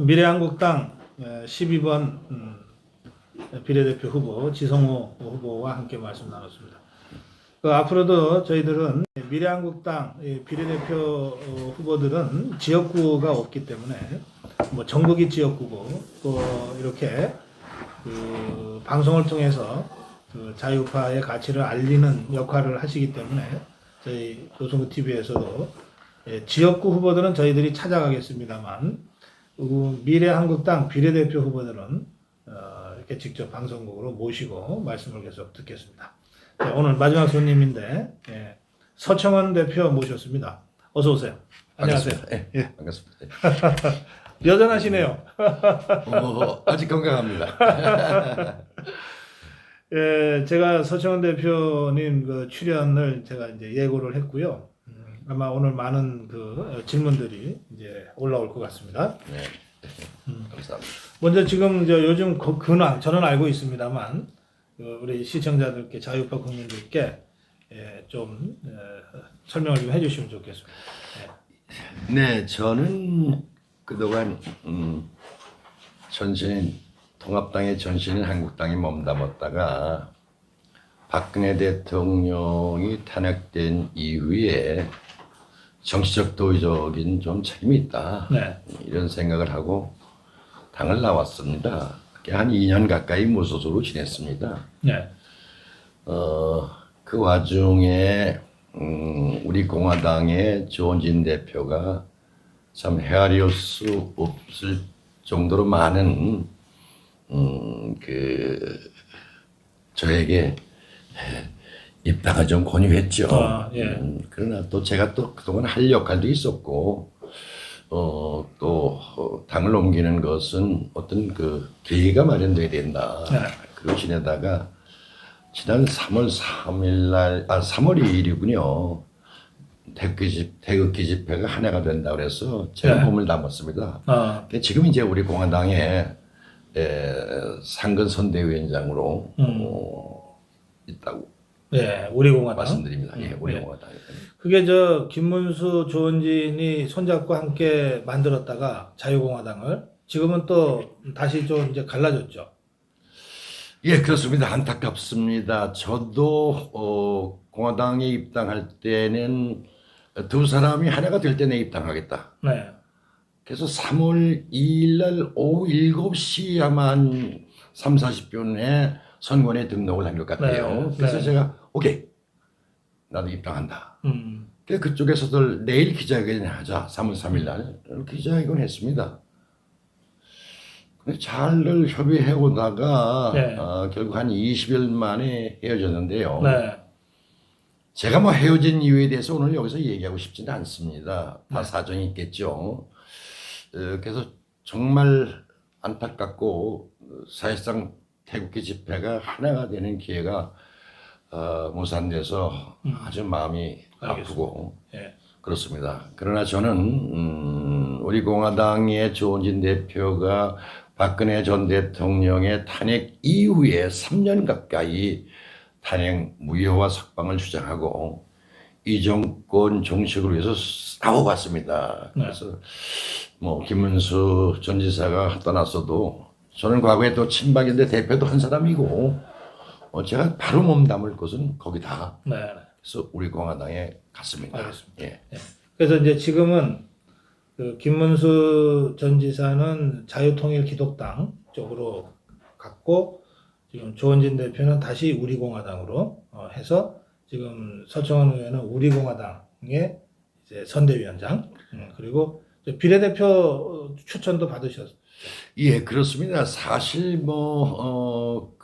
미래한국당 12번 비례대표 후보 지성호 후보와 함께 말씀 나눴습니다. 앞으로도 저희들은 미래한국당 비례대표 후보들은 지역구가 없기 때문에 뭐 전국이 지역구고 또 이렇게 방송을 통해서 자유파의 가치를 알리는 역할을 하시기 때문에 저희 노선구 TV에서도 지역구 후보들은 저희들이 찾아가겠습니다만 미래한국당 비례대표 후보들은 이렇게 직접 방송국으로 모시고 말씀을 계속 듣겠습니다. 네, 오늘 마지막 손님인데 서청원 대표 모셨습니다. 어서 오세요. 안녕하세요. 네, 반갑습니다. 여전하시네요. 아직 건강합니다. 예, 제가 서청원 대표님 그 출연을 제가 이제 예고를 했고요. 아마 오늘 많은 그 질문들이 이제 올라올 것 같습니다. 네, 감사합니다. 먼저 지금 요즘 근황 저는 알고 있습니다만 우리 시청자들께 자유파 국민들께 좀 설명을 좀 해주시면 좋겠습니다. 네, 저는 그동안 전신 통합당의 전신인 한국당에 몸담았다가 박근혜 대통령이 탄핵된 이후에 정치적 도의적인 좀 책임이 있다. 네. 이런 생각을 하고 당을 나왔습니다. 한 2년 가까이 무소속으로 지냈습니다. 네. 그 와중에 우리 공화당의 조원진 대표가 참 헤아릴 수 없을 정도로 많은 저에게 입당을 좀 권유했죠. 예. 그러나 또 제가 또 그동안 할 역할도 있었고, 또 당을 옮기는 것은 어떤 그 계기가 마련돼야 된다. 네. 그러고 지내다가 지난 3월 2일이군요. 태극기 집회가 한 해가 된다 그래서 제가 네. 몸을 담았습니다. 지금 이제 우리 공화당의 상근 선대위원장으로 있다고 우리 공화당 말씀드립니다. 예, 우리 공화당. 그게 김문수 조원진이 손잡고 함께 만들었다가 자유공화당을 지금은 또 다시 좀 이제 갈라졌죠. 예, 그렇습니다. 안타깝습니다. 저도 공화당에 입당할 때는 두 사람이 하나가 될 때 내 입당하겠다. 네. 그래서 3월 2일 날 오후 7시 아마 한 3, 40분에 선관위에 등록을 한 것 같아요. 네. 그래서 네. 제가 오케이. 나도 입당한다. 그래서 그쪽에서도 내일 기자회견 하자. 3월 3일 날 기자회견 했습니다. 잘들 협의해 오다가 네. 결국 한 20일 만에 헤어졌는데요. 네. 제가 뭐 헤어진 이유에 대해서 오늘 여기서 얘기하고 싶지는 않습니다. 다 사정이 있겠죠. 그래서 정말 안타깝고 사실상 태극기 집회가 하나가 되는 기회가 무산돼서 아주 마음이 아프고 예. 그렇습니다. 그러나 저는 우리 공화당의 조원진 대표가 박근혜 전 대통령의 탄핵 이후에 3년 가까이 탄핵 무효화 석방을 주장하고 이 정권 정책을 위해서 싸워왔습니다. 그래서 뭐 김문수 전 지사가 떠났어도 저는 과거에 또 친박인데 대표도 한 사람이고 제가 바로 몸담을 것은 거기다. 네. 그래서 우리 공화당에 갔습니다. 알겠습니다. 예. 그래서 이제 지금은 김문수 전 지사는 자유통일기독당 쪽으로 갔고 지금 조원진 대표는 다시 우리공화당으로 해서 지금 서청원 의원은 우리공화당의 이제 선대위원장 그리고 비례대표 추천도 받으셨어요. 예, 그렇습니다. 사실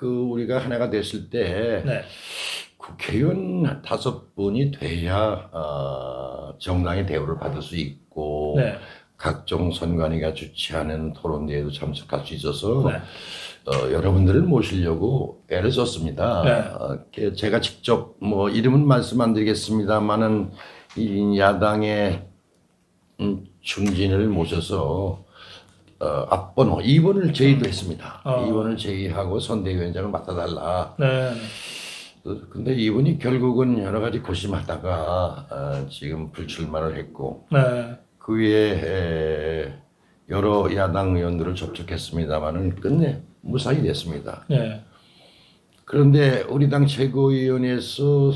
우리가 하나가 됐을 때 네. 국회의원 5분이 돼야 정당의 대우를 받을 수 있고 네. 각종 선관위가 주최하는 토론대회도 참석할 수 있어서 네. 여러분들을 모시려고 애를 썼습니다. 제가 직접 이름은 말씀 안 드리겠습니다만은 이 야당의 중진을 모셔서 앞번호 2번을 제의도 했습니다. 2번을 제의하고 선대위원장을 맡아달라. 네. 근데 이분이 결국은 여러 가지 고심하다가 지금 불출마를 했고 네. 그 위에 여러 야당 의원들을 접촉했습니다만은 끝내 무산이 됐습니다. 네. 그런데 우리 당 최고위원회에서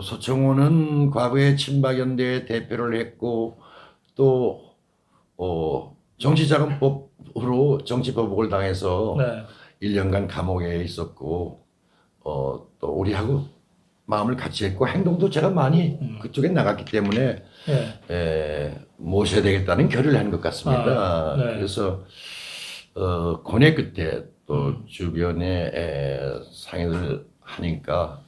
서청원은 과거에 친박연대 대표를 했고 또 정치자금법으로 정치보복을 당해서 네. 1년간 감옥에 있었고 또 우리하고 마음을 같이 했고 행동도 제가 많이 그쪽에 나갔기 때문에 네. 모셔야 되겠다는 결의를 한 것 같습니다. 아, 네. 그래서 고뇌 끝에 또 주변에 상의를 하니까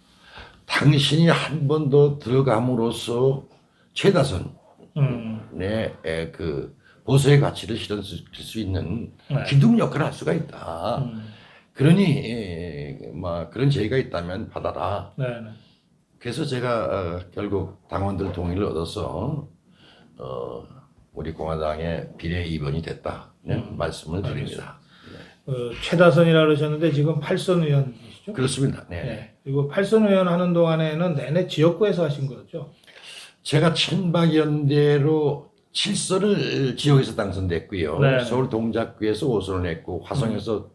당신이 한 번 더 들어감으로써 최다선의 그 보수의 가치를 실현할 수 있는 네. 기둥 역할을 할 수가 있다. 그러니 그런 제의가 있다면 받아라. 네. 네. 그래서 제가 결국 당원들 동의를 얻어서 우리 공화당의 비례 2번이 됐다 말씀을 드립니다. 최다선이라 그러셨는데 지금 8선 의원이시죠? 그렇습니다. 네. 네. 그리고 8선 의원 하는 동안에는 내내 지역구에서 하신 거죠? 제가 친박연대로 7선을 지역에서 당선됐고요. 네. 서울 동작구에서 5선을 했고 화성에서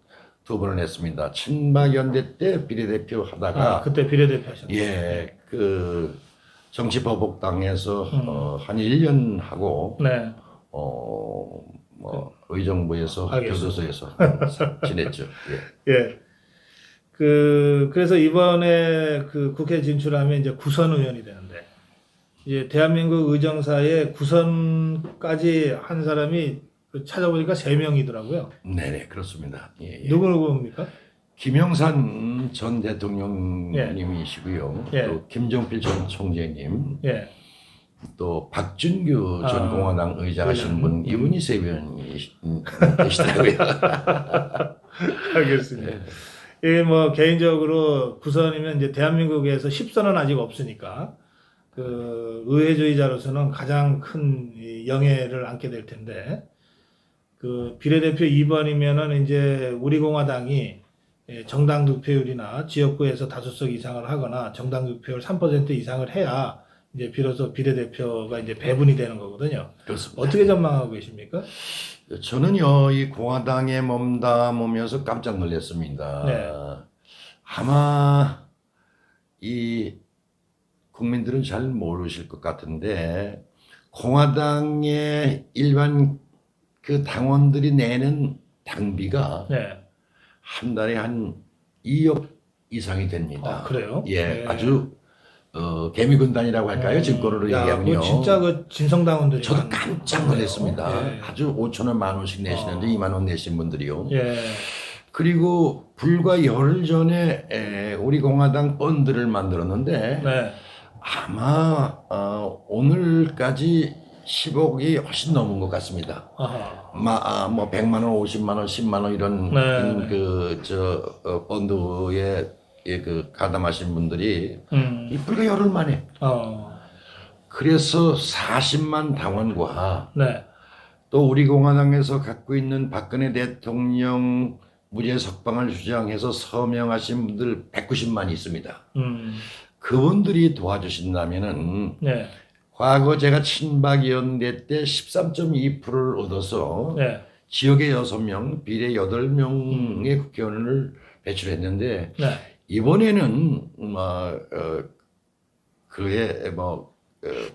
2번을 했습니다. 친박연대 때 비례대표 하다가 그때 비례대표 하셨죠? 예, 그 정치보복당해서 한 1년 하고 네. 의정부에서 알겠습니다. 교도소에서 지냈죠. 예. 예. 그래서 이번에 그 국회 진출하면 이제 구선 의원이 되는데, 이제 대한민국 의정사에 구선까지 한 사람이 찾아보니까 3명이더라고요. 네네, 그렇습니다. 예, 예. 누구입니까? 김영삼 전 대통령님이시고요. 예. 또 김종필 전 총재님, 예. 또 박준규 전 공화당 의장하신 분, 이분이 3명이시더라고요. 알겠습니다. 예, 뭐 개인적으로 구선이면 이제 대한민국에서 10선은 아직 없으니까 그 의회주의자로서는 가장 큰 영예를 안게 될 텐데, 그 비례대표 2번이면은 이제 우리 공화당이 정당 득표율이나 지역구에서 5석 이상을 하거나 정당 득표율 3% 이상을 해야 이제 비로소 비례대표가 이제 배분이 되는 거거든요. 그렇습니다. 어떻게 전망하고 계십니까? 저는요, 이 공화당에 몸담으면서 깜짝 놀랐습니다. 네. 아마 이 국민들은 잘 모르실 것 같은데, 공화당의 일반 그 당원들이 내는 당비가 네. 한 달에 한 2억 이상이 됩니다. 그래요? 예, 네. 아주 개미군단이라고 할까요? 증권으로 얘기하면요. 진짜 그 진성당원들이 저도 많은 깜짝 거예요. 놀랐습니다. 예. 아주 5천 원, 10,000원씩 내시는데 2만 원 내신 분들이요. 예. 그리고 불과 열흘 전에 우리 공화당 펀드를 만들었는데 네. 아마 오늘까지 10억이 훨씬 넘은 것 같습니다. 아하. 뭐 100만 원, 50만 원, 10만 원 이런 네. 펀드에 그 가담하신 분들이 음. 이 불과 열흘 만에 그래서 40만 당원과 네. 또 우리 공화당에서 갖고 있는 박근혜 대통령 무죄 석방을 주장해서 서명하신 분들 190만이 있습니다. 그분들이 도와주신다면은 네. 과거 제가 친박연대 때 13.2%를 얻어서 네. 지역에 6명, 비례 8명의 국회의원을 배출했는데 네. 이번에는 그에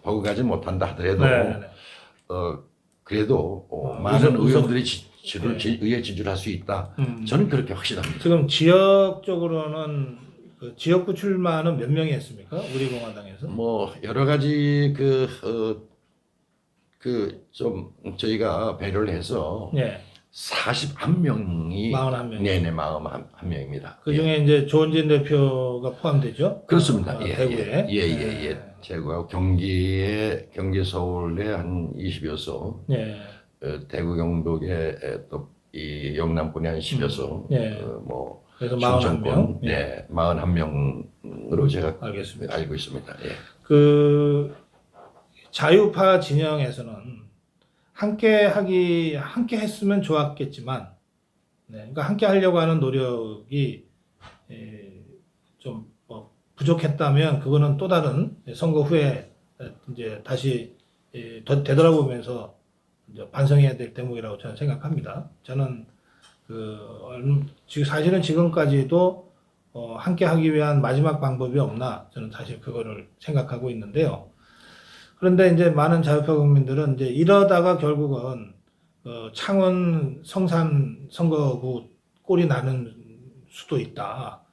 버금가지 못한다 하더라도 네. 그래도 많은 의원들이 네. 의회 진출할 수 있다. 저는 그렇게 확신합니다. 지금 지역적으로는 그 지역구 출마는 몇 명이 했습니까? 우리 공화당에서? 뭐 여러 가지 좀 저희가 배려를 해서 네. 41명이 41명. 네네 41명입니다. 그 중에 이제 조은진 대표가 포함되죠? 그렇습니다. 대구에. 예. 제가 경기 서울에 한 20여서, 네. 대구 경북에 또 이 영남권에 한 10여서, 네. 그래서 충청권 41명. 네 41명으로 제가 알겠습니다. 알고 있습니다. 예. 그 자유파 진영에서는 함께 했으면 좋았겠지만, 네, 그러니까 함께 하려고 하는 노력이 좀 부족했다면 그거는 또 다른 선거 후에 이제 다시 되돌아보면서 이제 반성해야 될 대목이라고 저는 생각합니다. 저는 지금 사실은 지금까지도 함께 하기 위한 마지막 방법이 없나 저는 사실 그거를 생각하고 있는데요. 그런데 이제 많은 자유파 국민들은 이제 이러다가 결국은 창원 성산 선거구 꼴이 나는 수도 있다.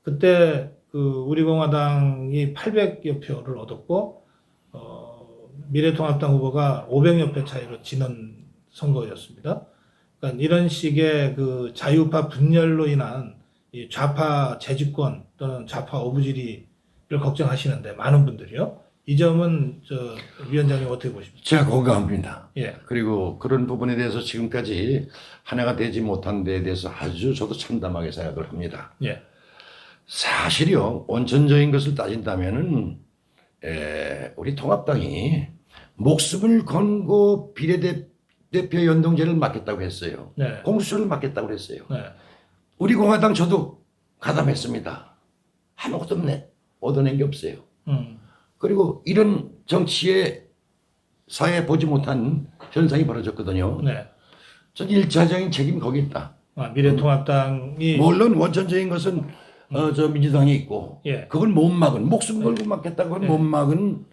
그때 우리 공화당이 800여 표를 얻었고 미래통합당 후보가 500여 표 차이로 지는 선거였습니다. 그러니까 이런 식의 자유파 분열로 인한 이 좌파 재집권 또는 좌파 어부지리를 걱정하시는데 많은 분들이요. 이 점은 위원장님 어떻게 보십니까? 제가 공감합니다. 예. 그리고 그런 부분에 대해서 지금까지 하나가 되지 못한 데에 대해서 아주 저도 참담하게 생각을 합니다. 예. 사실이요, 원천적인 것을 따진다면은, 우리 통합당이 목숨을 걸고 비례대표 연동제를 맡겠다고 했어요. 네. 공수처를 맡겠다고 했어요. 네. 우리 공화당 저도 가담했습니다. 아무것도 얻어낸 게 없어요. 그리고 이런 정치의 사회에 보지 못한 현상이 벌어졌거든요. 네. 전 1차적인 책임이 거기 있다. 미래통합당이 물론 원천적인 것은 저 민주당이 있고, 예. 그걸 못 막은, 목숨 걸고 막겠다고 못 막은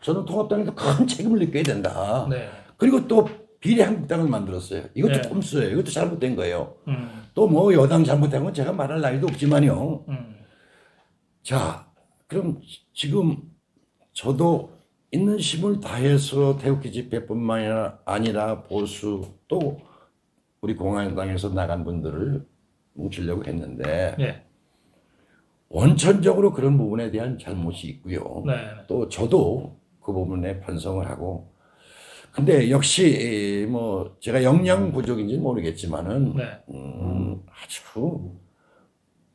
저는 통합당에도 큰 책임을 느껴야 된다. 네. 그리고 또 비례한국당을 만들었어요. 이것도 네. 꼼수예요. 이것도 잘못된 거예요. 또 뭐 여당 잘못된 건 제가 말할 나위도 없지만요. 자, 그럼 지금 저도 있는 힘을 다해서 태극기 집회뿐만 아니라 보수 또 우리 공화당에서 나간 분들을 뭉치려고 했는데 네. 원천적으로 그런 부분에 대한 잘못이 있고요. 네. 또 저도 그 부분에 반성을 하고, 근데 역시 뭐 제가 역량 부족인지는 모르겠지만은 네. 아주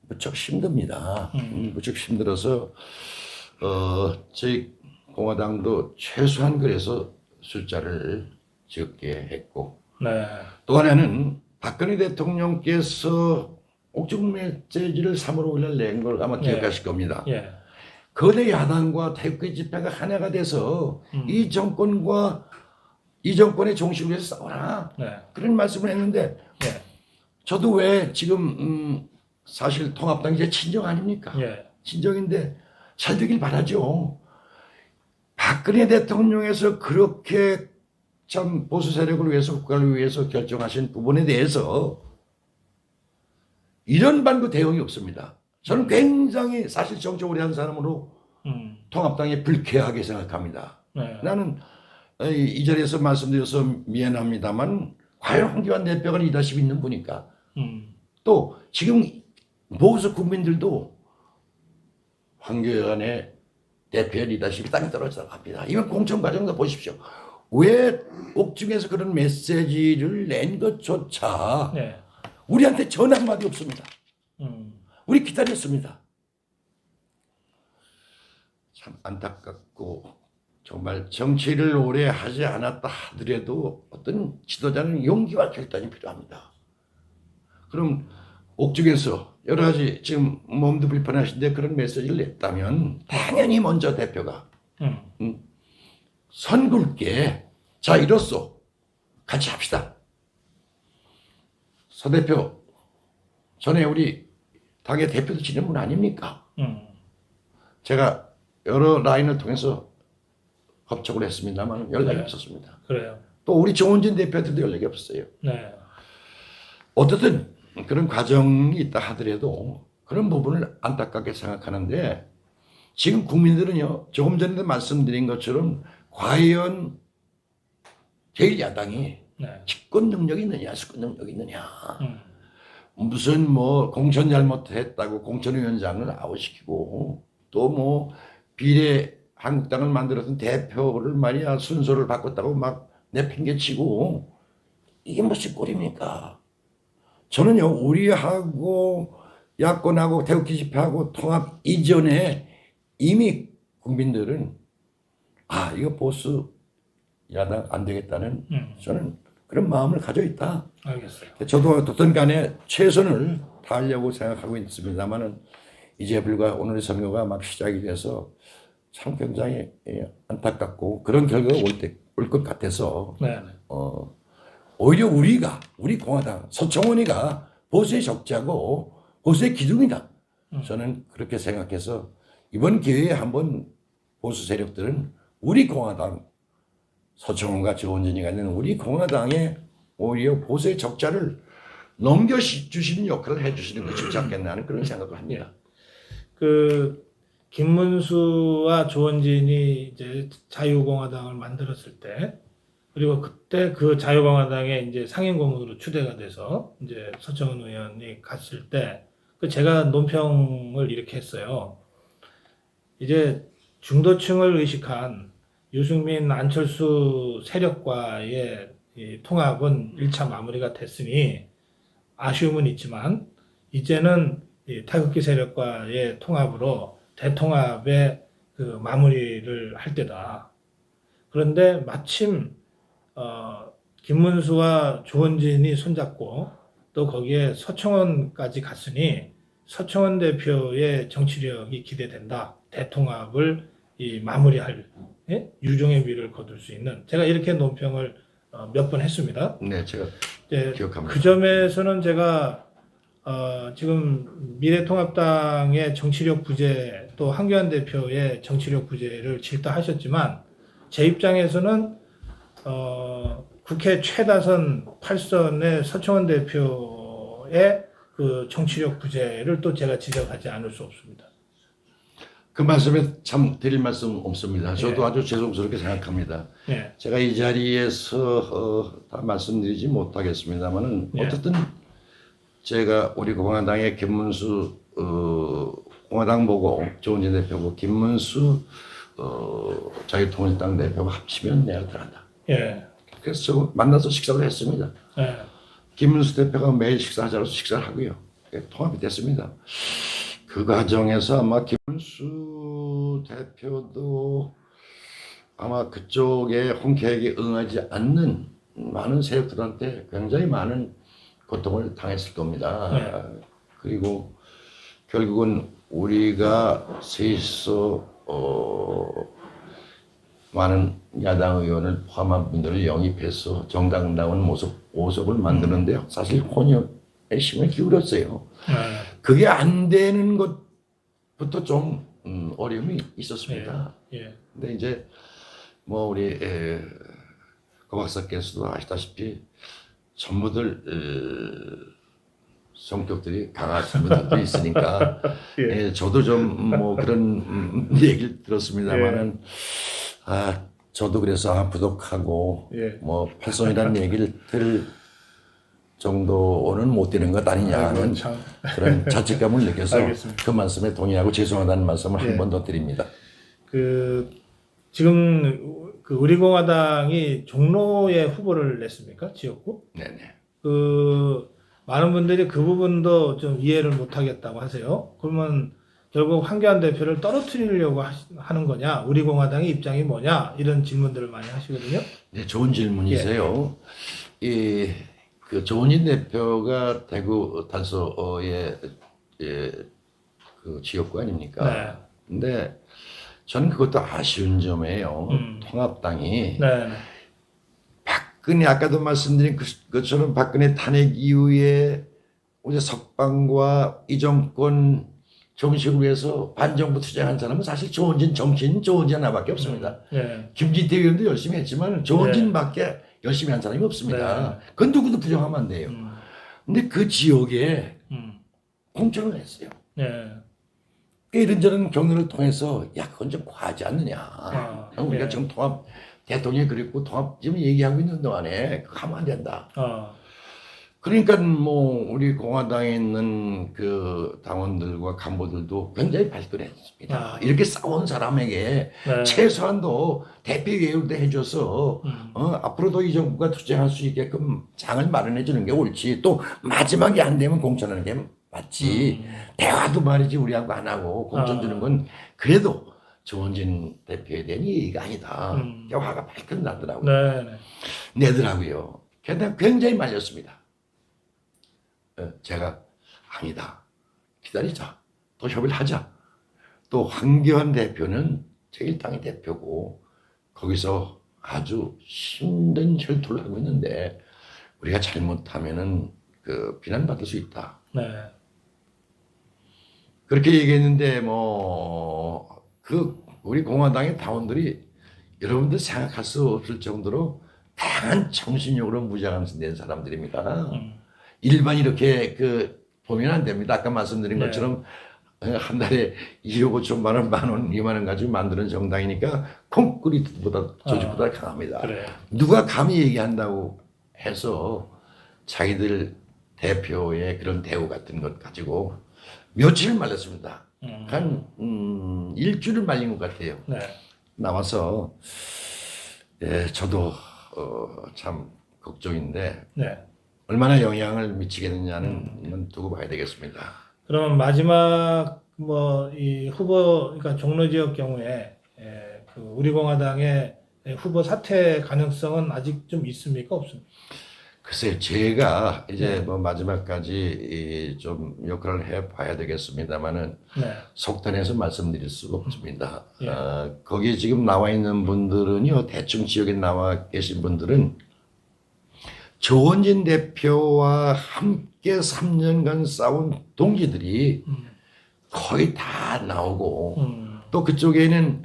무척 힘듭니다. 무척 힘들어서 저희 공화당도 최소한 그래서 숫자를 적게 했고, 네. 또 하나는 박근혜 대통령께서 옥중 메시지를 3월 5일 낸 걸 아마 기억하실 겁니다. 예. 거대 야당과 태극기 집회가 하나가 돼서 이 정권과 이 정권의 종식을 위해서 싸워라. 네. 그런 말씀을 했는데, 예. 저도 왜 지금 사실 통합당이 제 친정 아닙니까? 예. 친정인데 잘 되길 바라죠. 박근혜 대통령에서 그렇게 참 보수 세력을 위해서 국가를 위해서 결정하신 부분에 대해서 이런 반구 대응이 없습니다. 저는 굉장히 사실 정치 오래 한 사람으로 통합당에 불쾌하게 생각합니다. 네. 나는 이 자리에서 말씀드려서 미안합니다만 과연 황교안 대표가 리더십 있는 분이니까 또 지금 보수 국민들도 황교안의 대표의 리더십이 땅에 떨어져 갑니다. 이번 공천 과정도 보십시오. 왜 옥중에서 그런 메시지를 낸 것조차 네. 우리한테 전화 한마디 없습니다. 우리 기다렸습니다. 참 안타깝고 정말 정치를 오래 하지 않았다 하더라도 어떤 지도자는 용기와 결단이 필요합니다. 그럼 옥중에서 여러 가지 지금 몸도 불편하신데 그런 메시지를 냈다면 당연히 먼저 대표가 선 굵게 자 이로써 같이 합시다. 서 대표 전에 우리 당의 대표도 지낸 분 아닙니까? 제가 여러 라인을 통해서 접촉을 했습니다만 연락이 네. 없었습니다. 그래요. 또 우리 정원진 대표한테도 연락이 없어요. 네. 어떻든 그런 과정이 있다 하더라도 그런 부분을 안타깝게 생각하는데 지금 국민들은요 조금 전에도 말씀드린 것처럼 과연 제1야당이 네. 집권 능력이 있느냐 수권 능력이 있느냐 무슨 뭐 공천 잘못했다고 공천위원장을 아웃시키고 또 뭐 비례 한국당을 만들었던 대표를 말이야 순서를 바꿨다고 막 내팽개치고 이게 무슨 꼴입니까? 저는요 우리하고 야권하고 태극기 집회하고 통합 이전에 이미 국민들은 아 이거 보수 야당 안 되겠다는 저는 그런 마음을 가지고 있다. 알겠어요. 저도 어떤 간에 최선을 다하려고 생각하고 있습니다만은 이제 불과 오늘의 선거가 막 시작이 돼서 참 굉장히 안타깝고 그런 결과가 올 것 같아서 네. 오히려 우리 공화당 서청원이가 보수의 적자고 보수의 기둥이다. 저는 그렇게 생각해서 이번 기회에 한번 보수 세력들은 우리 공화당 서청원과 조원진이가 있는 우리 공화당에 오히려 보수의 적자를 넘겨주시는 역할을 해주시는 것이 좋지 않겠나 하는 그런 생각을 합니다. 그 김문수와 조원진이 이제 자유공화당을 만들었을 때, 그리고 그때 그 자유공화당에 이제 상임고문으로 추대가 돼서 이제 서청원 의원이 갔을 때, 그 제가 논평을 이렇게 했어요. 이제 중도층을 의식한 유승민, 안철수 세력과의 이 통합은 1차 마무리가 됐으니 아쉬움은 있지만 이제는 이 태극기 세력과의 통합으로 대통합의 그 마무리를 할 때다. 그런데 마침 김문수와 조원진이 손잡고 또 거기에 서청원까지 갔으니 서청원 대표의 정치력이 기대된다. 대통합을 이 마무리할 유종의 미를 거둘 수 있는, 제가 이렇게 논평을 몇 번 했습니다. 네, 제가 기억합니다. 그 점에서는 제가 지금 미래통합당의 정치력 부재, 또 한교안 대표의 정치력 부재를 질타하셨지만 제 입장에서는 국회 최다선 8선의 서청원 대표의 그 정치력 부재를 또 제가 지적하지 않을 수 없습니다. 그 말씀에 참 드릴 말씀 없습니다. 저도 예. 아주 죄송스럽게 생각합니다. 예. 제가 이 자리에서 다 말씀드리지 못하겠습니다만은 예. 어쨌든 제가 우리 공화당의 김문수 공화당 보고 조은진 대표고 김문수 자유통일당 대표가 합치면 내가 들어간다. 예. 그래서 저 만나서 식사를 했습니다. 예. 김문수 대표가 매일 식사하자고 식사를 하고요. 통합이 됐습니다. 그 과정에서 아마 김문수 대표도 아마 그쪽에 홍케에게 응하지 않는 많은 세력들한테 굉장히 많은 고통을 당했을 겁니다. 네. 그리고 결국은 우리가 셋이서 많은 야당 의원을 포함한 분들을 영입해서 정당다운 모습을 만드는데 사실 혼혈에 힘을 기울였어요. 그게 안 되는 것부터 좀 어려움이 있었습니다. 예. 근데 이제 뭐 우리 고 박사께서도 아시다시피 전부들 성격들이 강하신 분들도 있으니까 예. 저도 좀 뭐 그런 얘기를 들었습니다만은 저도 그래서 부족하고 예. 뭐 팔손이라는 얘기를 들을 정도는 못 되는 것 아니냐는 참. 그런 자책감을 느껴서 알겠습니다. 그 말씀에 동의하고 죄송하다는 말씀을 예. 한 번 더 드립니다. 지금 우리 공화당이 종로에 후보를 냈습니까? 지역구? 네네. 많은 분들이 그 부분도 좀 이해를 못 하겠다고 하세요. 그러면 결국 한교안 대표를 떨어뜨리려고 하는 거냐? 우리 공화당의 입장이 뭐냐? 이런 질문들을 많이 하시거든요. 네, 좋은 질문이세요. 그 조은진 대표가 대구 달서의 그 지역구 아닙니까? 네. 근데 저는 그것도 아쉬운 점이에요. 통합당이 네. 박근혜 아까도 말씀드린 것처럼 박근혜 탄핵 이후에 우리 석방과 이 정권 정식으로 해서 반정부 투쟁한 사람은 사실 조은진 정치인 조은진 하나밖에 없습니다. 네. 김진태 의원도 열심히 했지만 조은진밖에 열심히 한 사람이 없습니다. 그건 누구도 부정하면 안 돼요. 근데 그 지역에 공천을 했어요. 네. 이런저런 경로를 통해서 야 그건 좀 과하지 않느냐. 우리가 예. 지금 통합 대통령이 그랬고 통합 지금 얘기하고 있는 동안에 그거 하면 안 된다. 그러니까 뭐 우리 공화당에 있는 그 당원들과 간부들도 굉장히 발끈했습니다. 이렇게 싸운 사람에게 네. 최소한도 대피계율도 해줘서 앞으로도 이 정부가 투쟁할 수 있게끔 장을 마련해 주는 게 옳지. 또 마지막에 안 되면 공천하는 게 맞지. 대화도 말이지 우리하고 안 하고 공천 주는 건 그래도 조원진 대표에 대한 얘기가 아니다. 화가 발끈 나더라고요. 네. 내더라고요. 게다가 굉장히 말렸습니다. 제가 아니다. 기다리자. 또 협의를 하자. 또 황교안 대표는 제1당의 대표고 거기서 아주 힘든 혈투를 하고 있는데 우리가 잘못하면은 그 비난받을 수 있다. 네. 그렇게 얘기했는데 뭐 그 우리 공화당의 당원들이 여러분들 생각할 수 없을 정도로 강한 정신력으로 무장된 사람들입니다. 일반 이렇게 그 보면 안 됩니다. 아까 말씀드린 네. 것처럼 한 달에 2억 5천만 원, 만 원, 2만 원 가지고 만드는 정당이니까 콘크리트보다 조직보다 강합니다. 그래요. 누가 감히 얘기한다고 해서 자기들 대표의 그런 대우 같은 것 가지고 며칠 말렸습니다. 한 일주일 말린 것 같아요. 네. 나와서 예, 저도 참 걱정인데 네. 얼마나 영향을 미치겠느냐는 두고 봐야 되겠습니다. 그러면 마지막 뭐 이 후보 그러니까 종로 지역 경우에 그 우리공화당의 후보 사퇴 가능성은 아직 좀 있습니까? 없습니까? 글쎄 제가 이제 뭐 마지막까지 좀 역할을 해봐야 되겠습니다만은 네. 속단해서 말씀드릴 수가 없습니다. 예. 거기 지금 나와 있는 분들은요 대충 지역에 나와 계신 분들은 조원진 대표와 함께 3년간 싸운 동지들이 거의 다 나오고 또 그쪽에는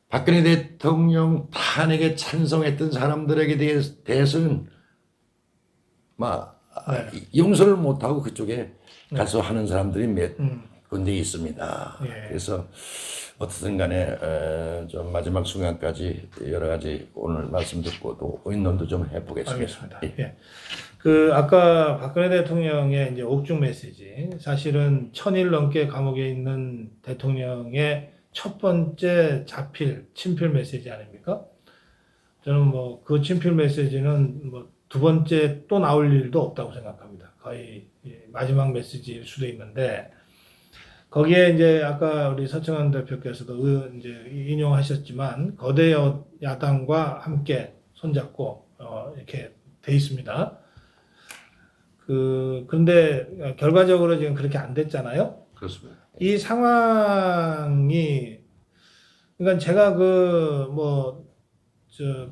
박근혜 대통령 탄핵에 찬성했던 사람들에게 대해서는 막 용서를 못하고 그쪽에 가서 하는 사람들이 몇 군데 있습니다. 예. 그래서 어떻든 간에 좀 마지막 순간까지 여러 가지 오늘 말씀 듣고 또 의논도 좀 해보겠습니다. 알겠습니다. 예. 예. 그 아까 박근혜 대통령의 이제 옥중 메시지 사실은 1000일 넘게 감옥에 있는 대통령의 첫 번째 친필 메시지 아닙니까? 저는 뭐 그 친필 메시지는 뭐 두 번째 또 나올 일도 없다고 생각합니다. 거의 마지막 메시지일 수도 있는데 거기에 이제 아까 우리 서청원 대표께서도 이제 인용하셨지만 거대 야당과 함께 손잡고 이렇게 돼 있습니다. 그런데 결과적으로 지금 그렇게 안 됐잖아요. 그렇습니다. 이 상황이 그러니까 제가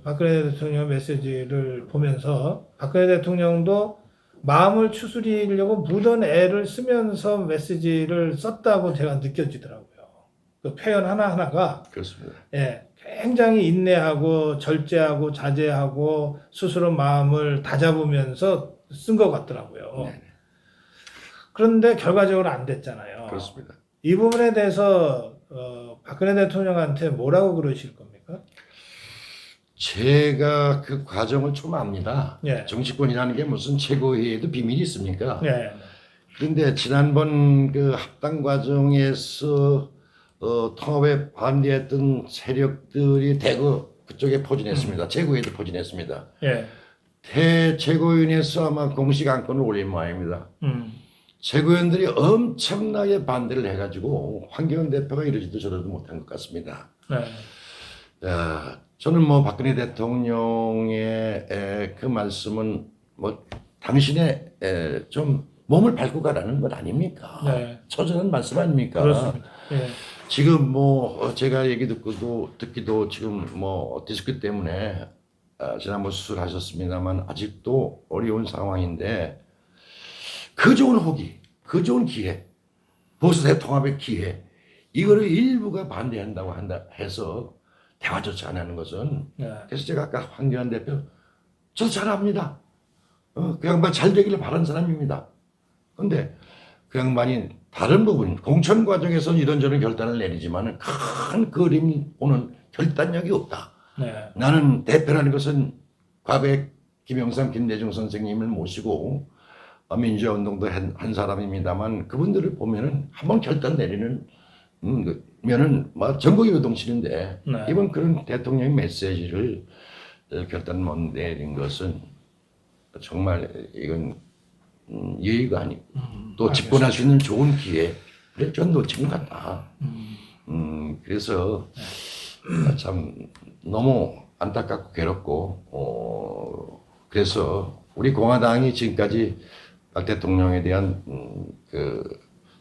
박근혜 대통령 메시지를 보면서 박근혜 대통령도 마음을 추스리려고 묻은 애를 쓰면서 메시지를 썼다고 제가 느껴지더라고요. 그 표현 하나하나가 그렇습니다. 예, 굉장히 인내하고 절제하고 자제하고 스스로 마음을 다잡으면서 쓴 것 같더라고요. 네네. 그런데 결과적으로 안 됐잖아요. 그렇습니다. 이 부분에 대해서 박근혜 대통령한테 뭐라고 그러실 겁니까? 제가 그 과정을 좀 압니다. 예. 정치권이라는 게 무슨 최고회의에도 비밀이 있습니까? 예. 그런데 지난번 그 합당 과정에서 통합에 반대했던 세력들이 대거 그쪽에 포진했습니다. 최고위에도 포진했습니다. 예. 최고위원회에서 아마 공식 안건을 올린 모양입니다. 최고위원들이 엄청나게 반대를 해가지고 황교안 대표가 이러지도 저러지도 못한 것 같습니다. 네. 저는 뭐 박근혜 대통령의 그 말씀은 뭐 당신의 좀 몸을 밟고 가라는 것 아닙니까? 네. 처절한 말씀 아닙니까? 그렇습니다. 예. 지금 뭐 제가 얘기 듣기도 지금 뭐 디스크 때문에 지난번 수술하셨습니다만 아직도 어려운 상황인데 그 좋은 호기, 그 좋은 기회, 보수 대통합의 기회 이거를 일부가 반대한다고 해서 대화조차 안 하는 것은 네. 그래서 제가 아까 황교안 대표 저도 잘합니다. 그 양반 잘 되기를 바라는 사람입니다. 그런데 그 양반이 다른 부분 공천 과정에서는 이런저런 결단을 내리지만 큰 그림 보는 결단력이 없다. 네. 나는 대표라는 것은 과거에 김영삼, 김대중 선생님을 모시고 민주화 운동도 한 사람입니다만 그분들을 보면은 한번 결단 내리는 면은 뭐 전국이 요동치는데 네. 이번 그런 대통령의 메시지를 결단 못 내린 것은 정말 이건 예의가 아니고 또 집권할 수 있는 좋은 기회를 전 놓친 것 같다. 그래서 참 너무 안타깝고 괴롭고 그래서 우리 공화당이 지금까지 박 대통령에 대한 그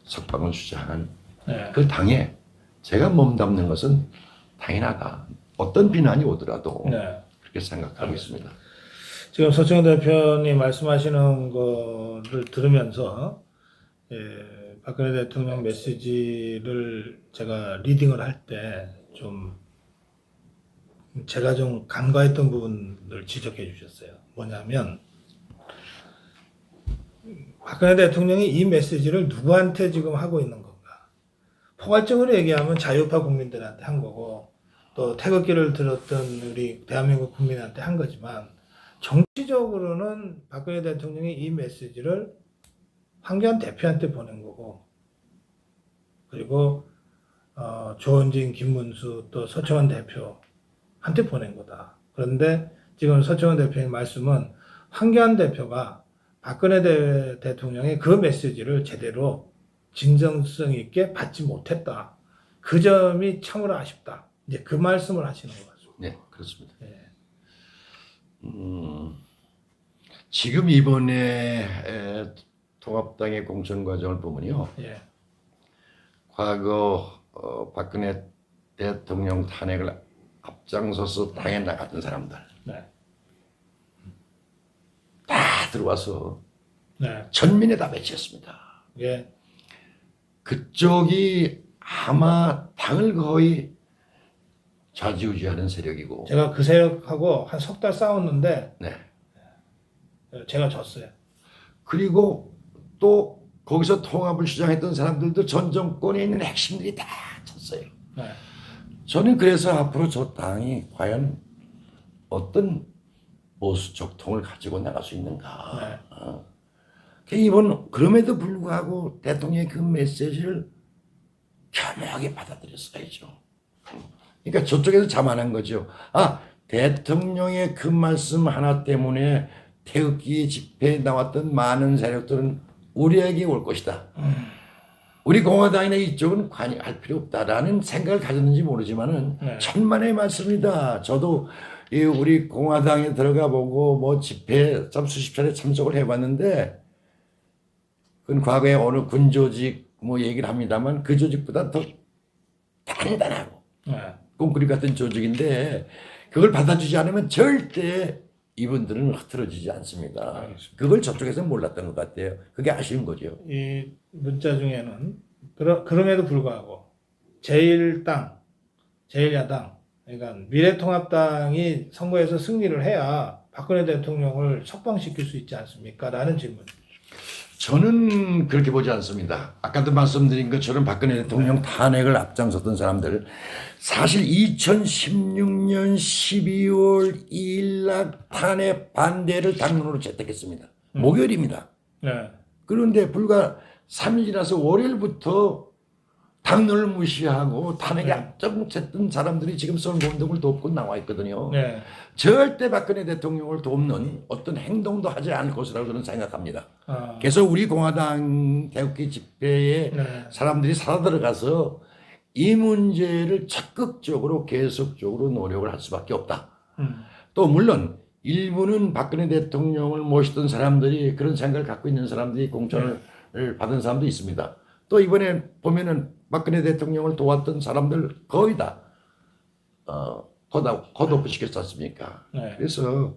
석방을 주장한 네. 그 당에 제가 몸담는 것은 당연하다. 어떤 비난이 오더라도 네. 그렇게 생각하고 있습니다. 지금 서청원 대표님 말씀하시는 거를 들으면서 박근혜 대통령 메시지를 제가 리딩을 할 때 좀 제가 좀 간과했던 부분을 지적해 주셨어요. 뭐냐면 박근혜 대통령이 이 메시지를 누구한테 지금 하고 있는 건가? 포괄적으로 얘기하면 자유파 국민들한테 한 거고 또 태극기를 들었던 우리 대한민국 국민한테 한 거지만 정치적으로는 박근혜 대통령이 이 메시지를 황교안 대표한테 보낸 거고 그리고 조원진, 김문수 또 서청원 대표한테 보낸 거다. 그런데 지금 서청원 대표의 말씀은 황교안 대표가 박근혜 대통령의 그 메시지를 제대로 진정성 있게 받지 못했다. 그 점이 참으로 아쉽다. 이제 그 말씀을 하시는 것 같습니다. 네, 그렇습니다. 예. 지금 이번에 통합당의 공천 과정을 보면요. 예. 과거 박근혜 대통령 탄핵을 앞장서서 당에 나갔던 사람들 네. 다 들어와서 네. 전면에 다 배치했습니다. 예. 그쪽이 아마 당을 거의 좌지우지하는 세력이고, 제가 그 세력하고 한 석 달 싸웠는데 네. 제가 졌어요. 그리고 또 거기서 통합을 주장했던 사람들도 전 정권에 있는 핵심들이 다 쳤어요. 네. 저는 그래서 앞으로 저 당이 과연 어떤 보수 적통을 가지고 나갈 수 있는가. 네. 이번 그럼에도 불구하고 대통령의 그 메시지를 겸허하게 받아들였어야죠. 그러니까 저쪽에서 자만한 거죠. 아, 대통령의 그 말씀 하나 때문에 태극기 집회에 나왔던 많은 세력들은 우리에게 올 것이다. 우리 공화당이나 이쪽은 관여할 필요 없다라는 생각을 가졌는지 모르지만은 네. 천만의 말씀이다. 저도 이 우리 공화당에 들어가 보고 뭐 집회 참 수십 차례 참석을 해봤는데 그건 과거에 어느 군 조직 뭐 얘기를 합니다만 그 조직보다 더 단단하고 네. 꽁꾸리 같은 조직인데 그걸 받아주지 않으면 절대 이분들은 흐트러지지 않습니다. 알겠습니다. 그걸 저쪽에서 몰랐던 것 같아요. 그게 아쉬운 거죠. 이 문자 중에는 그럼에도 불구하고 제1당, 제1야당, 그러니까 미래통합당이 선거에서 승리를 해야 박근혜 대통령을 석방시킬 수 있지 않습니까? 라는 질문. 저는 그렇게 보지 않습니다. 아까도 말씀드린 것처럼 박근혜 대통령 탄핵을 앞장섰던 사람들 사실 2016년 12월 2일 날 탄핵 반대를 당론으로 채택했습니다. 목요일입니다. 네. 그런데 불과 3일 지나서 월요일부터 당론을 무시하고 탄핵에 앞장섰던 사람들이 지금 선거운동을 돕고 나와 있거든요. 네. 절대 박근혜 대통령을 돕는 어떤 행동도 하지 않을 것이라고 저는 생각합니다. 계속 우리 공화당 태극기 집회에 네. 사람들이 살아 들어가서 이 문제를 적극적으로 계속적으로 노력을 할 수밖에 없다. 또 물론 일부는 박근혜 대통령을 모시던 사람들이 그런 생각을 갖고 있는 사람들이 공천을 받은 사람도 있습니다. 또 이번에 보면은 박근혜 대통령을 도왔던 사람들 거의 다 컷오프 시켰지 않습니까? 네. 그래서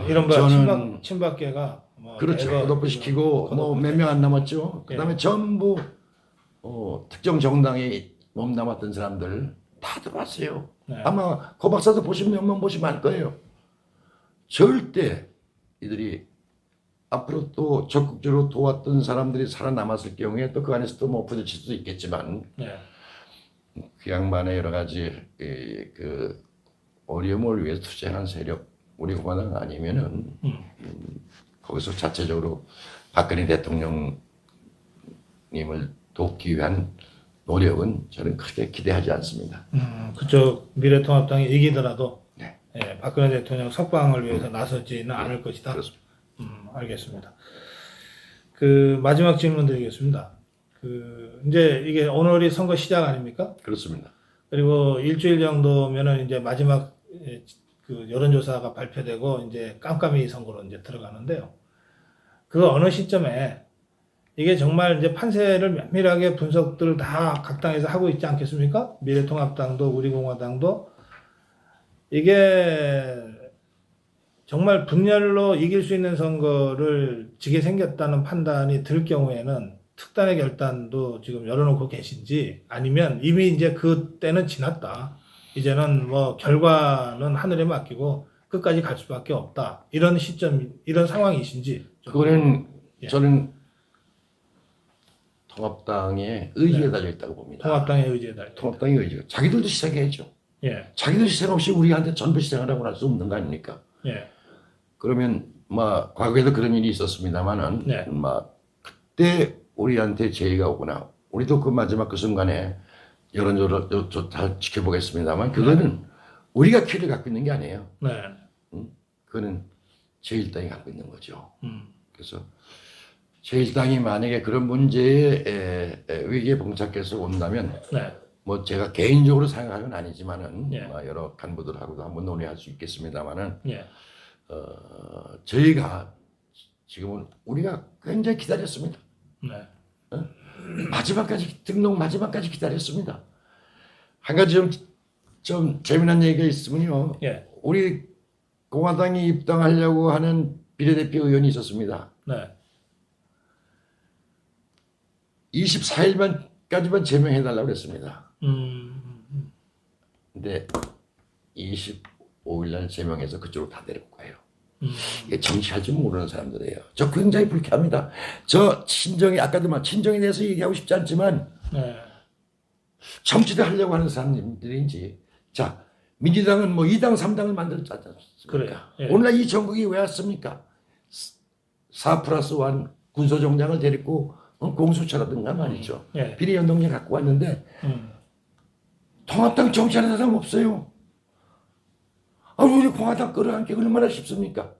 이른바 저는 친박계가 뭐 그렇죠. 대거 컷오프 시키고 뭐 몇 명 안 남았죠. 그다음에 전부 특정 정당에 몸담았던 사람들 다 들어왔어요. 네. 아마 고 박사도 보시면 몇 명 보시면 알 거예요. 절대 이들이 앞으로 또 적극적으로 도왔던 사람들이 살아남았을 경우에 또 그 안에서 또 뭐 부딪힐 수도 있겠지만 네. 그 양반의 여러 가지 그 어려움을 위해서 투쟁한 세력 우리 공화당 아니면은 거기서 자체적으로 박근혜 대통령님을 돕기 위한 노력은 저는 크게 기대하지 않습니다. 그쪽 미래통합당이 이기더라도 네. 예, 박근혜 대통령 석방을 위해서 나서지는 않을 것이다. 그렇습니다. 알겠습니다. 그 마지막 질문 드리겠습니다. 이제 이게 오늘이 선거 시작 아닙니까? 그렇습니다. 그리고 일주일 정도면은 이제 마지막 그 여론조사가 발표되고 이제 깜깜이 선거로 이제 들어가는데요. 그 어느 시점에 이게 정말 이제 판세를 면밀하게 분석들 다 각 당에서 하고 있지 않겠습니까? 미래통합당도 우리공화당도 이게 정말 분열로 이길 수 있는 선거를 지게 생겼다는 판단이 들 경우에는 특단의 결단도 지금 열어놓고 계신지 아니면 이미 이제 그 때는 지났다. 이제는 뭐 결과는 하늘에 맡기고 끝까지 갈 수밖에 없다. 이런 시점, 이런 상황이신지. 좀. 그거는 예. 저는 통합당의 의지에 네. 달려 있다고 봅니다. 통합당의 의지에 달려. 통합당의 의지가 자기들도 희생해야죠. 예, 자기들 희생 없이 우리한테 전부 희생하라고 할 수 없는 거 아닙니까? 예, 그러면 뭐 과거에도 그런 일이 있었습니다만은 네. 그때 우리한테 제의가 오거나 우리도 그 마지막 그 순간에 여론조로 잘 지켜보겠습니다만 그거는 우리가 키를 갖고 있는 게 아니에요. 네, 그거는 제1당이 갖고 있는 거죠. 음, 그래서 제1당이 만약에 그런 문제에 위기에 봉착해서 온다면 네, 뭐 제가 개인적으로 생각하는 건 아니지만은 예. 뭐 여러 간부들하고도 한번 논의할 수 있겠습니다만은 예, 저희가 지금은 우리가 굉장히 기다렸습니다. 네, 마지막까지 등록 마지막까지 기다렸습니다. 한 가지 좀 재미난 얘기가 있으면요. 예, 우리 공화당이 입당하려고 하는 비례대표 의원이 있었습니다. 네, 24일만까지만 제명해달라고 그랬습니다. 음, 근데 25일 날 제명해서 그쪽으로 다 데리고 가요. 음, 이게 정치할 줄 모르는 사람들이에요. 저 굉장히 불쾌합니다. 저 친정이 아까도 말 친정에 대해서 얘기하고 싶지 않지만 네, 정치를 하려고 하는 사람들인지 자 민주당은 뭐 2당 3당을 만들었지 않습니까? 그래요. 예. 오늘날 이 전국이 왜 왔습니까? 4+1 군소정장을 데리고 공수처라든가 말이죠. 예. 비례연동제 갖고 왔는데 음, 통합당 정치하는 사람 없어요. 아, 우리 공화당 끌어안기 얼마나 쉽습니까?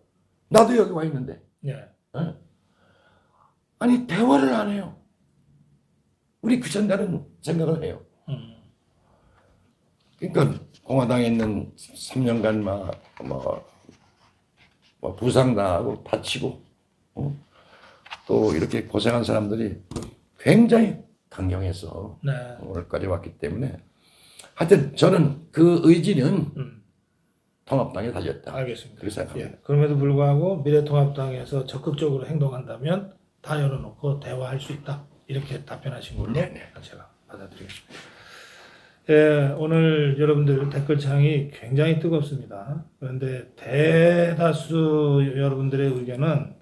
나도 여기 와 있는데. 예, 어? 아니 대화를 안 해요. 우리 귀찮다는 생각을 해요. 그러니까 공화당에 있는 3년간 뭐 부상당하고 다치고 또 이렇게 고생한 사람들이 굉장히 강경해서 네, 오늘까지 왔기 때문에 하여튼 저는 그 의지는 음, 통합당에 달렸다. 알겠습니다. 그렇게 생각합니다. 예, 그럼에도 불구하고 미래통합당에서 적극적으로 행동한다면 다 열어놓고 대화할 수 있다. 이렇게 답변하신 걸로 제가 받아들이겠습니다. 예, 오늘 여러분들 댓글창이 굉장히 뜨겁습니다. 그런데 대다수 여러분들의 의견은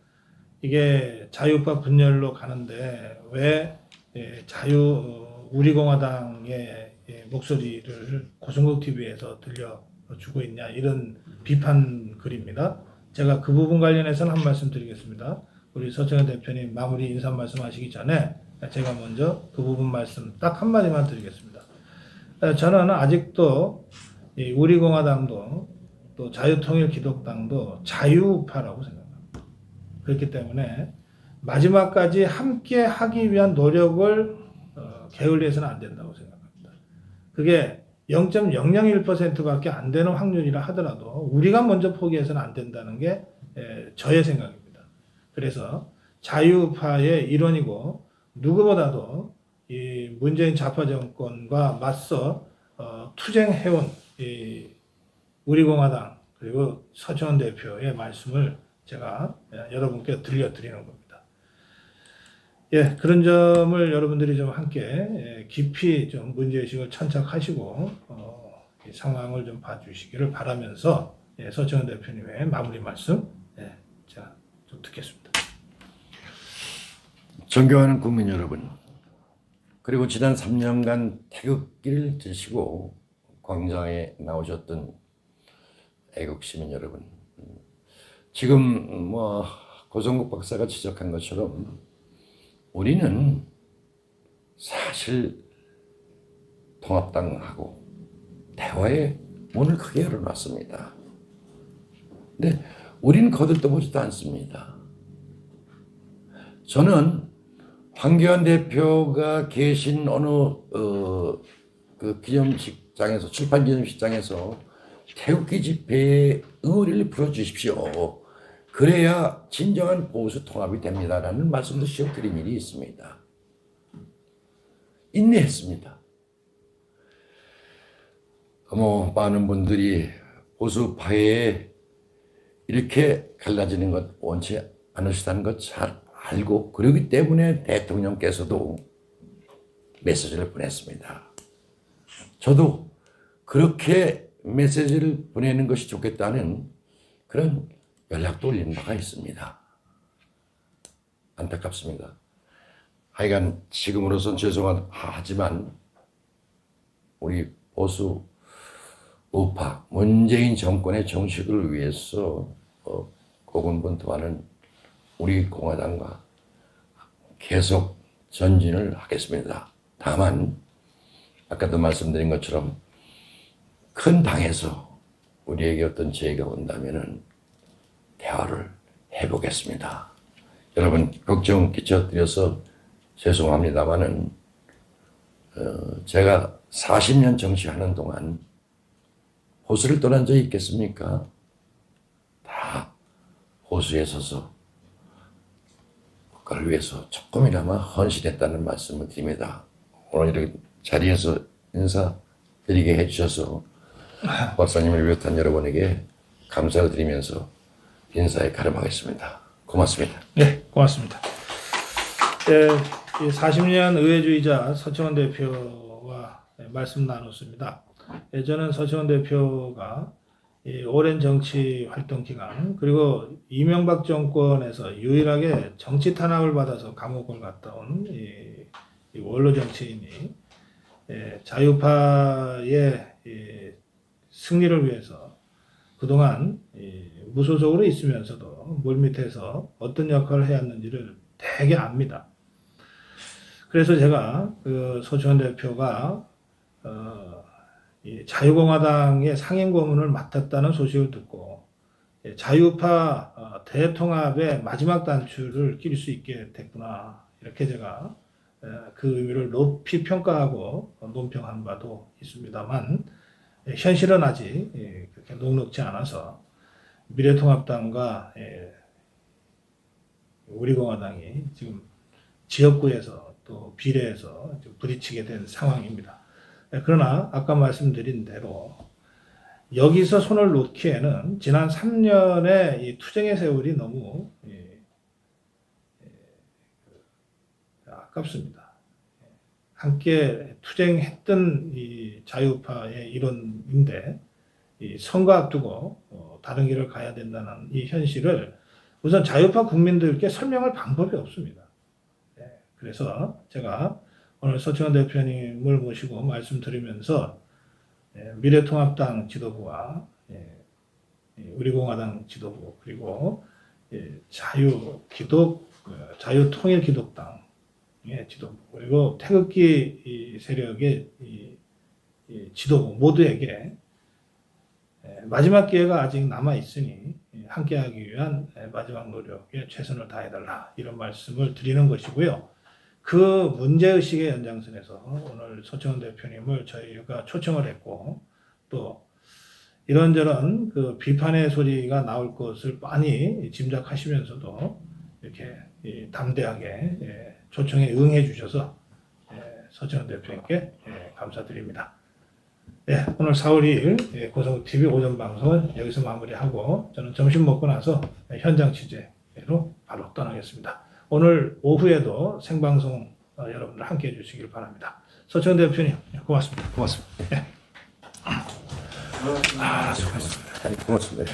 이게 자유파 분열로 가는데 왜 우리공화당의 목소리를 고성국 TV에서 들려주고 있냐 이런 비판 글입니다. 제가 그 부분 관련해서는 한 말씀 드리겠습니다. 우리 서청현 대표님 마무리 인사 말씀하시기 전에 제가 먼저 그 부분 말씀 딱 한마디만 드리겠습니다. 저는 아직도 이 우리공화당도 또 자유통일기독당도 자유파라고 생각합니다. 그렇기 때문에 마지막까지 함께 하기 위한 노력을 게을리해서는 안 된다고 생각합니다. 그게 0.001%밖에 안 되는 확률이라 하더라도 우리가 먼저 포기해서는 안 된다는 게 저의 생각입니다. 그래서 자유파의 일원이고 누구보다도 이 문재인 좌파 정권과 맞서 투쟁해온 이 우리공화당 그리고 서청원 대표의 말씀을 제가 여러분께 들려드리는 겁니다. 예, 그런 점을 여러분들이 좀 함께 깊이 좀 문제의식을 천착하시고 이 상황을 좀 봐주시기를 바라면서 서청원 대표님의 마무리 말씀 제가 좀 듣겠습니다. 존경하는 국민 여러분, 그리고 지난 3년간 태극기를 드시고 광장에 나오셨던 애국 시민 여러분, 지금 뭐 고성국 박사가 지적한 것처럼 우리는 사실 통합당하고 대화의 문을 크게 열어놨습니다. 근데 우리는 거들떠보지도 않습니다. 저는 황교안 대표가 계신 어느 그 기념식장에서 출판 기념식장에서 태극기 집회에 응어리를 불어주십시오. 그래야 진정한 보수 통합이 됩니다라는 말씀도 시켜드린 일이 있습니다. 인내했습니다. 많은 분들이 보수파의 이렇게 갈라지는 것 원치 않으시다는 것 잘 알고 그러기 때문에 대통령께서도 메시지를 보냈습니다. 저도 그렇게 메시지를 보내는 것이 좋겠다는 그런 연락도 올린 바가 있습니다. 안타깝습니다. 하여간 지금으로선 죄송하지만 우리 보수 우파 문재인 정권의 정식을 위해서 고군분투하는 우리 공화당과 계속 전진을 하겠습니다. 다만 아까도 말씀드린 것처럼 큰 당에서 우리에게 어떤 기회가 온다면은 대화를 해보겠습니다. 여러분 걱정 끼쳐드려서 죄송합니다만은 제가 40년 정치하는 동안 호수를 떠난 적이 있겠습니까? 다 호수에 서서 국가를 위해서 조금이나마 헌신했다는 말씀을 드립니다. 오늘 이렇게 자리에서 인사드리게 해주셔서 박사님을 비롯한 여러분에게 감사를 드리면서 인사에 가름하겠습니다. 고맙습니다. 네, 고맙습니다. 네, 40년 의회주의자 서청원 대표와 말씀 나눴습니다. 저는 서청원 대표가 오랜 정치 활동 기간 그리고 이명박 정권에서 유일하게 정치 탄압을 받아서 감옥을 갔다 온 이 원로 정치인이 자유파의 승리를 위해서 그동안 무소속으로 있으면서도 물밑에서 어떤 역할을 해왔는지를 되게 압니다. 그래서 제가 그 서청원 대표가 자유공화당의 상임 고문을 맡았다는 소식을 듣고 자유파 대통합의 마지막 단추를 낄 수 있게 됐구나. 이렇게 제가 그 의미를 높이 평가하고 논평한 바도 있습니다만 현실은 아직 그렇게 녹록지 않아서 미래통합당과 우리공화당이 지금 지역구에서 또 비례에서 부딪히게 된 상황입니다. 그러나 아까 말씀드린 대로 여기서 손을 놓기에는 지난 3년의 이 투쟁의 세월이 너무 아깝습니다. 함께 투쟁했던 이 자유파의 일원인데 이 선거 앞두고 다른 길을 가야 된다는 이 현실을 우선 자유파 국민들께 설명할 방법이 없습니다. 그래서 제가 오늘 서청원 대표님을 모시고 말씀드리면서 미래통합당 지도부와 우리공화당 지도부 그리고 자유통일기독당의 지도부 그리고 태극기 세력의 지도부 모두에게 마지막 기회가 아직 남아 있으니 함께하기 위한 마지막 노력에 최선을 다해달라 이런 말씀을 드리는 것이고요. 그 문제의식의 연장선에서 오늘 서청원 대표님을 저희가 초청을 했고 또 이런저런 그 비판의 소리가 나올 것을 뻔히 짐작하시면서도 이렇게 담대하게 초청에 응해 주셔서 서청원 대표님께 감사드립니다. 오늘 4월 2일 고성TV 오전 방송은 여기서 마무리하고 저는 점심 먹고 나서 현장 취재로 바로 떠나겠습니다. 오늘 오후에도 생방송 여러분들 함께 해주시길 바랍니다. 서청원 대표님 고맙습니다. 고맙습니다. 수고하셨습니다. 고맙습니다.